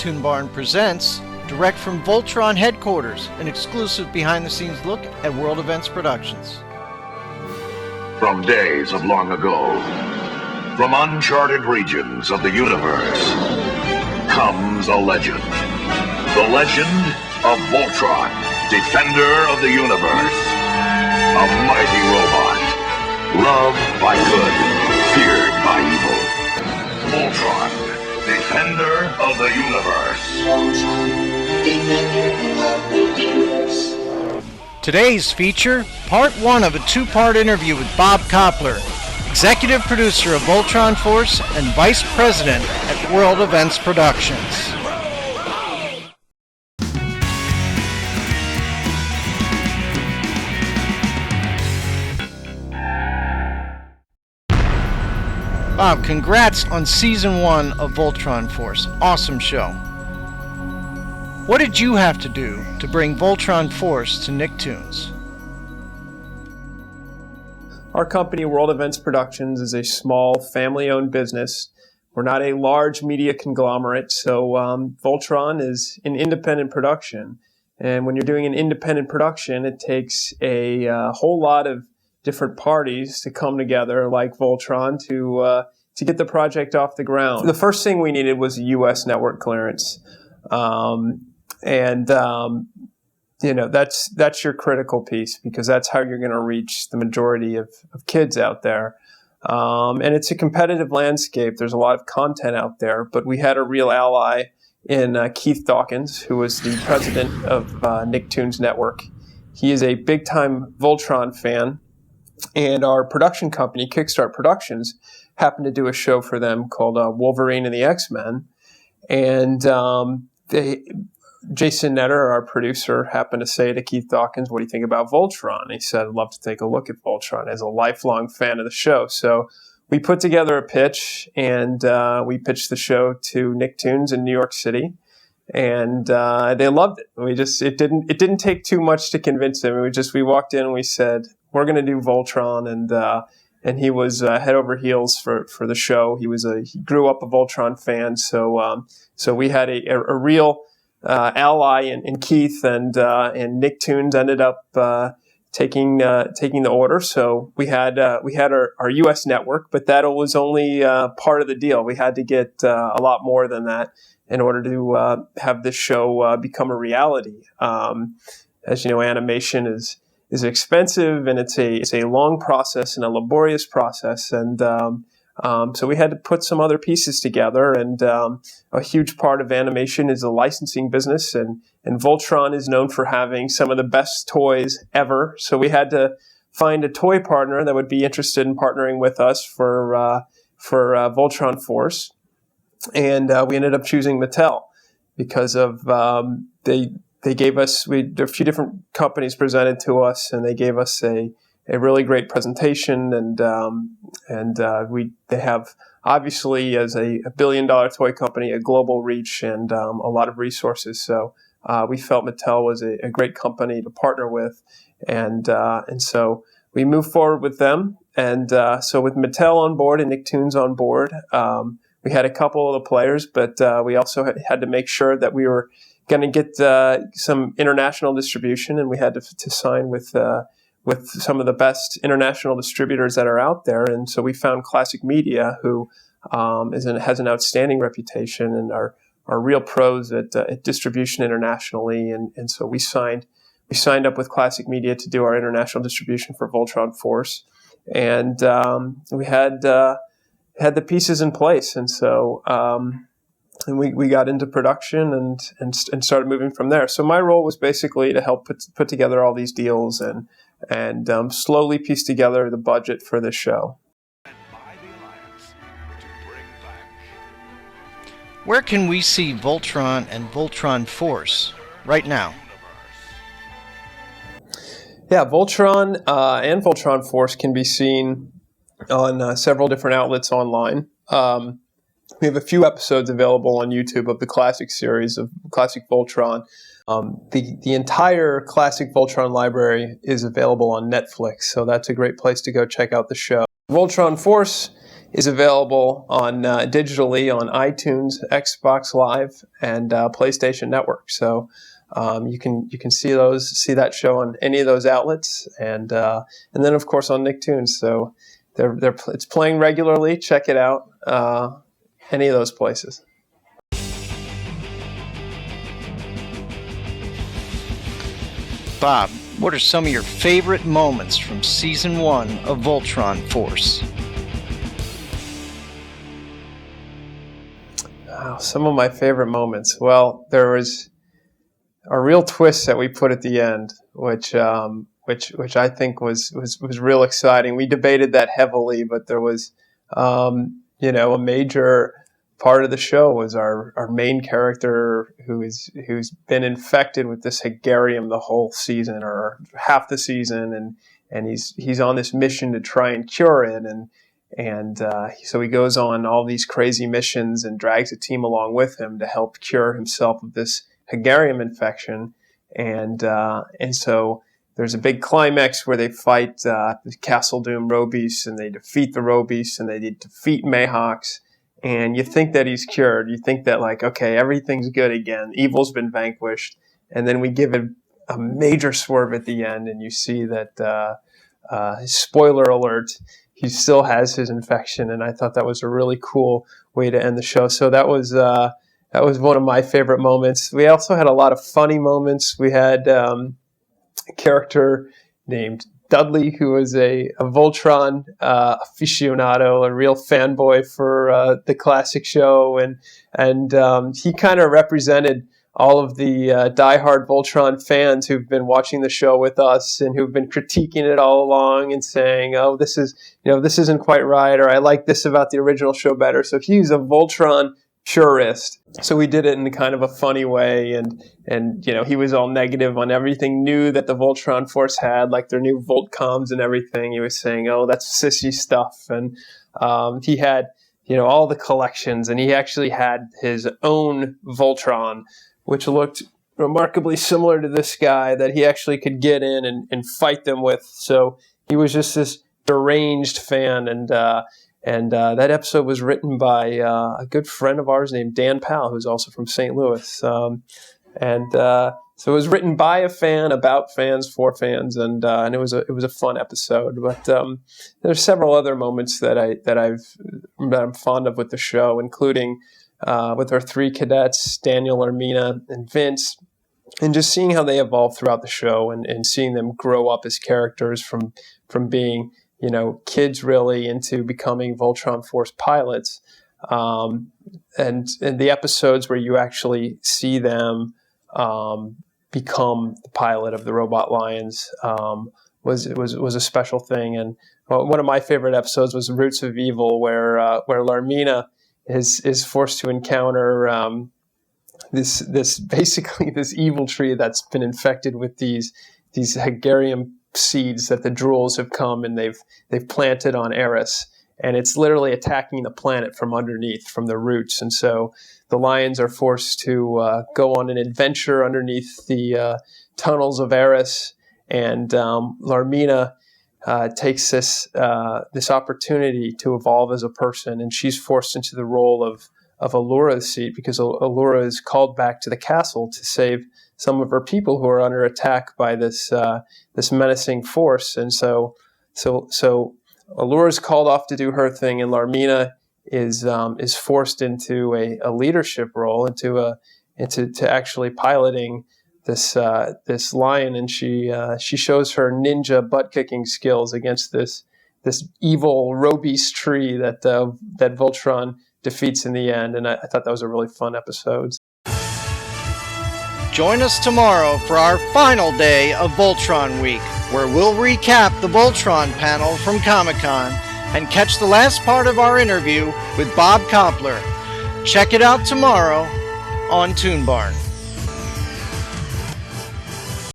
ToonBarn presents, direct from Voltron headquarters, an exclusive behind-the-scenes look at World Events Productions. From days of long ago, from uncharted regions of the universe, comes a legend. The legend of Voltron, defender of the universe. A mighty robot, loved by good, feared by evil. Voltron, defender of the universe. Voltron, defender of the universe. Today's feature, part one of a two-part interview with Bob Koplar, executive producer of Voltron Force and vice president at World Events Productions. Bob, congrats on season 1 of Voltron Force. Awesome show. What did you have to do to bring Voltron Force to Nicktoons? Our company, World Events Productions, is a small family-owned business. We're not a large media conglomerate, so Voltron is an independent production. And when you're doing an independent production, it takes a whole lot of different parties to come together, like Voltron, to get the project off the ground. The first thing we needed was a U.S. network clearance. That's your critical piece, because that's how you're going to reach the majority of kids out there. And it's a competitive landscape. There's a lot of content out there, but we had a real ally in Keith Dawkins, who was the president of Nicktoons Network. He is a big-time Voltron fan, and our production company, Kickstart Productions, happened to do a show for them called Wolverine and the X-Men. And Jason Netter, our producer, happened to say to Keith Dawkins, "What do you think about Voltron?" He said, "I'd love to take a look at Voltron," as a lifelong fan of the show. So we put together a pitch, and we pitched the show to Nicktoons in New York City, and they loved it. It didn't take too much to convince them. We walked in and we said, "We're going to do Voltron," and he was head over heels for the show. He grew up a Voltron fan, so we had a real ally in Keith, and Nicktoons ended up taking the order. So we had our U.S. network, but that was only part of the deal. We had to get a lot more than that in order to have this show become a reality. As you know, animation is expensive, and it's a long process and a laborious process, and so we had to put some other pieces together, and a huge part of animation is the licensing business, and Voltron is known for having some of the best toys ever. So we had to find a toy partner that would be interested in partnering with us for Voltron Force, and we ended up choosing Mattel because of they gave us a few different companies presented to us, and they gave us a really great presentation, and they have, obviously, as a $1 billion toy company, a global reach and a lot of resources. So we felt Mattel was a great company to partner with, and so we moved forward with them. And so with Mattel on board and Nicktoons on board, we had a couple of the players, but we also had to make sure that we were going to get some international distribution, and we had to sign with some of the best international distributors that are out there. And so we found Classic Media, who has an outstanding reputation and are real pros at distribution internationally. And so we signed up with Classic Media to do our international distribution for Voltron Force, and we had the pieces in place. And so and we got into production and started moving from there. So my role was basically to help put together all these deals and slowly piece together the budget for this show. Where can we see Voltron and Voltron Force right now? Yeah, Voltron and Voltron Force can be seen on several different outlets online. We have a few episodes available on YouTube of the classic series of Classic Voltron. The entire Classic Voltron library is available on Netflix, so that's a great place to go check out the show. Voltron Force is available on digitally on iTunes, Xbox Live, and PlayStation Network. So you can see that show on any of those outlets, and then of course on Nicktoons. So it's playing regularly. Check it out. Any of those places. Bob, what are some of your favorite moments from Season 1 of Voltron Force? Some of my favorite moments. Well, there was a real twist that we put at the end, which I think was real exciting. We debated that heavily, but there was, a major part of the show was our main character who's been infected with this Hegarium the whole season or half the season, and he's on this mission to try and cure it, and so he goes on all these crazy missions and drags a team along with him to help cure himself of this Hegarium infection, and so there's a big climax where they fight the Castle Doom Robeast, and they defeat the Robeast, and they defeat Mayhawks. And you think that he's cured. You think that, like, okay, everything's good again. Evil's been vanquished. And then we give it a major swerve at the end, and you see that, spoiler alert, he still has his infection. And I thought that was a really cool way to end the show. So that was one of my favorite moments. We also had a lot of funny moments. We had a character named Dudley, who was a Voltron aficionado, a real fanboy for the classic show, and he kind of represented all of the diehard Voltron fans who've been watching the show with us and who've been critiquing it all along and saying, "Oh, this isn't quite right," or "I like this about the original show better." So he's a Voltron purist. So we did it in kind of a funny way, and he was all negative on everything new that the Voltron Force had, like their new Voltcoms and everything. He was saying, "Oh, that's sissy stuff," and he had all the collections, and he actually had his own Voltron, which looked remarkably similar to this guy that he actually could get in and fight them with. So he was just this deranged fan, and that episode was written by a good friend of ours named Dan Powell, who's also from St. Louis. So it was written by a fan, about fans, for fans, and it was a fun episode. But there's several other moments that I'm fond of with the show, including with our three cadets, Daniel, Armina, and Vince, and just seeing how they evolve throughout the show and seeing them grow up as characters from being kids really into becoming Voltron Force pilots, and the episodes where you actually see them become the pilot of the Robot Lions was a special thing. And one of my favorite episodes was Roots of Evil, where Larmina is forced to encounter this basically this evil tree that's been infected with these Hegarium seeds that the Drools have come and they've planted on Eris, and it's literally attacking the planet from underneath, from the roots. And so the Lions are forced to go on an adventure underneath the tunnels of Eris, and Larmina takes this opportunity to evolve as a person, and she's forced into the role of Allura's seat, because Allura is called back to the castle to save some of her people who are under attack by this menacing force. And so Allura's called off to do her thing, and Larmina is forced into a leadership role, into actually piloting this lion, and she shows her ninja butt kicking skills against this evil Robeast tree that Voltron defeats in the end. And I thought that was a really fun episode. Join us tomorrow for our final day of Voltron Week, where we'll recap the Voltron panel from Comic-Con and catch the last part of our interview with Bob Koplar. Check it out tomorrow on ToonBarn.